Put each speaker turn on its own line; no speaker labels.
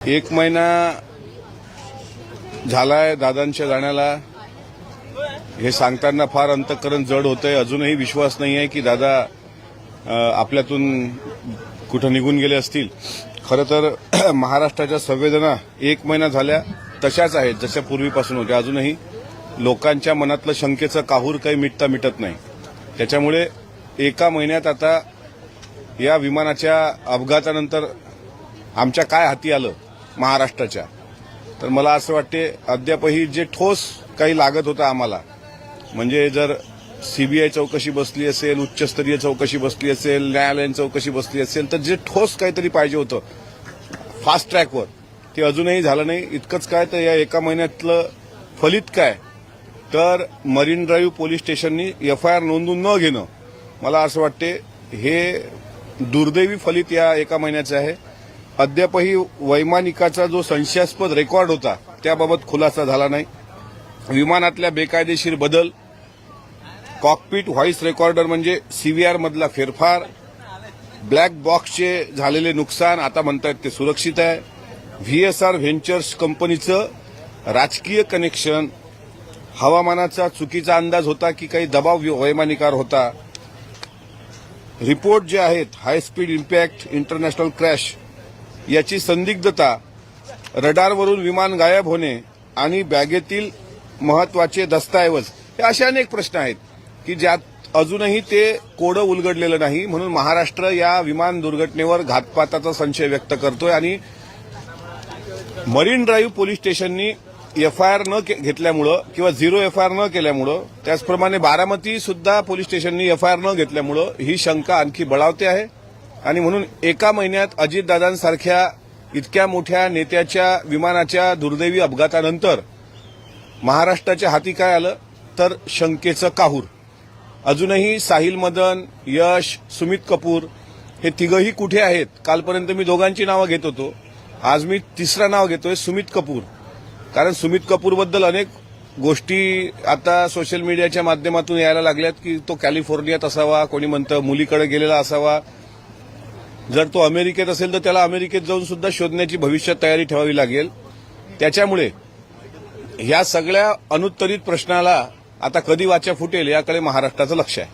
एक महिना झालाय दादांच्या जाण्याला. हे सांगताना फार अंतःकरण जड होतंय. अजूनही विश्वास नाही आहे की दादा आपल्यातून कुठं निघून गेले असतील. खरं तर महाराष्ट्राच्या संवेदना एक महिना झाल्या तशाच आहेत जशा पूर्वीपासून होत्या. अजूनही लोकांच्या मनातलं शंकेचं काहूर काही मिटत नाही. त्याच्यामुळे एका महिन्यात आता या विमानाच्या अपघातानंतर आमच्या काय हाती आलं महाराष्ट्राच्या, तर मला असं वाटते अद्यापही जे ठोस काही लागत होतं आम्हाला, म्हणजे जर सीबीआय चौकशी बसली असेल, उच्चस्तरीय चौकशी बसली असेल, न्यायालयीन चौकशी बसली असेल, तर जे ठोस काहीतरी पाहिजे होतं फास्ट ट्रॅकवर, ते अजूनही झालं नाही. इतकंच काय तर या एका महिन्यातलं फलित काय, तर मरीन ड्राईव्ह पोलीस स्टेशननी एफआयआर नोंदवून न घेणं, मला असं वाटते हे दुर्दैवी फलित या एका महिन्याचं आहे. अद्यापही वैमानिकाचा जो संशयास्पद रेकॉर्ड होता त्याबाबत खुलासा झाला नाही. विमानातल्या बेकायदेशीर बदल, कॉकपिट व्हॉइस रेकॉर्डर म्हणजे सीव्हीआर मधला फेरफार, ब्लॅक बॉक्सचे झालेले नुकसान, आता म्हणतायत ते सुरक्षित आहे. व्हीएसआर व्हेंचर्स कंपनीचं राजकीय कनेक्शन, हवामानाचा चुकीचा अंदाज होता की काही दबाव वैमानिकावर होता. रिपोर्ट जे आहेत, high speed impact, international crash याची संदिग्धता, रडारवरून विमान गायब होणे आणि बॅगेतील महत्वाचे दस्तऐवज, हे असे अनेक प्रश्न आहेत की ज्यात अजूनही ते कोडं उलगडलेलं नाही. म्हणून महाराष्ट्र या विमान दुर्घटनेवर घातपाताचा संशय व्यक्त करतोय आणि मरीन ड्राईव्ह पोलीस स्टेशननी एफआयआर न घेतल्यामुळं किंवा झिरो एफआयआर न केल्यामुळं, त्याचप्रमाणे बारामती सुद्धा पोलीस स्टेशननी एफआयआर न घेतल्यामुळं ही शंका आणखी बळावते आहे. आणि म्हणून एका महिन्यात अजितदादांसारख्या इतक्या मोठ्या नेत्याच्या विमानाच्या दुर्दैवी अपघातानंतर महाराष्ट्राच्या हाती काय आलं, तर शंकेचं काहूर. अजूनही साहिल मदन, यश, सुमित कपूर हे तिघही कुठे आहेत? कालपर्यंत मी दोघांची नावं घेत होतो, आज मी तिसरं नाव घेतोय, सुमित कपूर. कारण सुमित कपूरबद्दल अनेक गोष्टी आता सोशल मीडियाच्या माध्यमातून यायला लागल्यात की तो कॅलिफोर्नियात असावा, कोणी म्हणतं मुलीकडे गेलेला असावा. जर तो अमेरिकेत असेल तर त्याला अमेरिकेत जाऊन सुद्धा शोधण्याची भविष्यात तयारी ठेवावी लागेल. त्याच्यामुळे ह्या सगळ्या अनुत्तरित प्रश्नाला आता कधी वाचा फुटेल याकडे महाराष्ट्राचं लक्ष आहे.